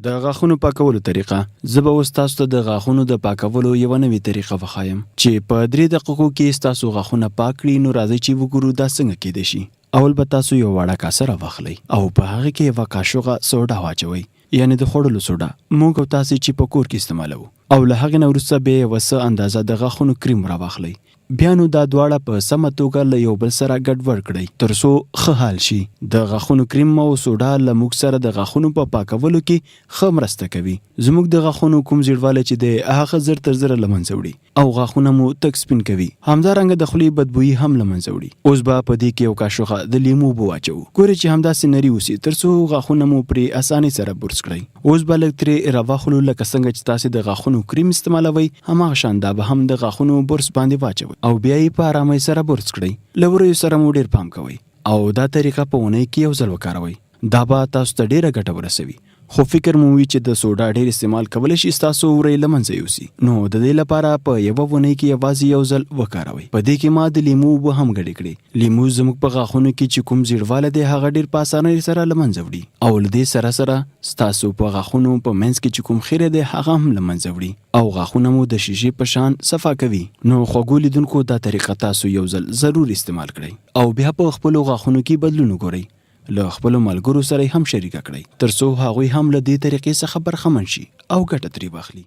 د غاښونو پاکولو طریقه. زه به اوس تاسو ته د غاښونو د پاکولو یوه نوې طریقه وښایم چې په 3 دقیقو کې ستاسو غاښونه پاک کړي. نو راځئ چې وګورو دا څنګه کیدای شي. اول به تاسو یو وړه کاسه راواخلئ او په هغې کې یوه کاشوغه سوډا واچوئ، یعنې د خوړلو سوډا. موږ او تاسې چې په کور کې استعمالوو. او له هغې نه وروسته بیا یوه څه اندازه د غاښونو کریم راواخلئ. بیا نو دا دواړه په سمه توګه له یو بل سره ګډوډ کړئ تر څو ښه حل شي. د غاښونو کریم او سوډا له موږ سره د غاښونو په پاکولو کې ښه مرسته کوي. زموږ د غاښونو کوم زیړوالی چې دی هغه زر تر زره له منځه وړي او غاښونه مو تک سپین کوي. همدارنګه د خولې بدبویي هم له منځه وړي. اوس به په دې کې یو کاشوغه د لیمو اوبه واچوو. ګورئ چې همداسې نري اوسي تر څو غاښونه مو پرې اسانۍ سره برس کړئ. اوس به لږ ترې راواخلو لکه څنګه چې تاسې د غاښونو کریم استعمالوئ هماغه شان دا به هم د غاښونو برس باندې واچوئ او بیا یې په آرامۍ سره برس کړئ. له وریو سره مو ډېر پام کوئ او دا طریقه په اونۍ کې یو ځل وکاروئ. دا به تاسو ته ډېره ګټه ورسوي. خو فکر مو وي چې د سوډا ډېر استعمال کولی شي ستاسو وری له منځه یوسي. نو د دې لپاره په یوه اونۍ کې یوازې یو ځل وکاروئ. په دې کې ما د لیمو اوبه هم ګډې کړې. لیمو زموږ په غاښونو کې چې کوم زیړوالی دی هغه ډېر په اسانۍ سره له منځه وړي او له دې سره سره ستاسو په غاښونو په منځ کې چې کوم خیری دی هغه هم له منځه وړي او غاښونه مو د شیشې په شان صفا کوي. نو خوږو لیدونکو دا طریقه تاسو یو ځل ضرور استعمال کړئ او بیا په خپلو غاښونو کې بدلون وګورئ. له خپلو ملګرو سره هم شریکه کړئ تر څو هغوی هم له دې طریقې څخه برخمن شي او ګټه ترې واخلي.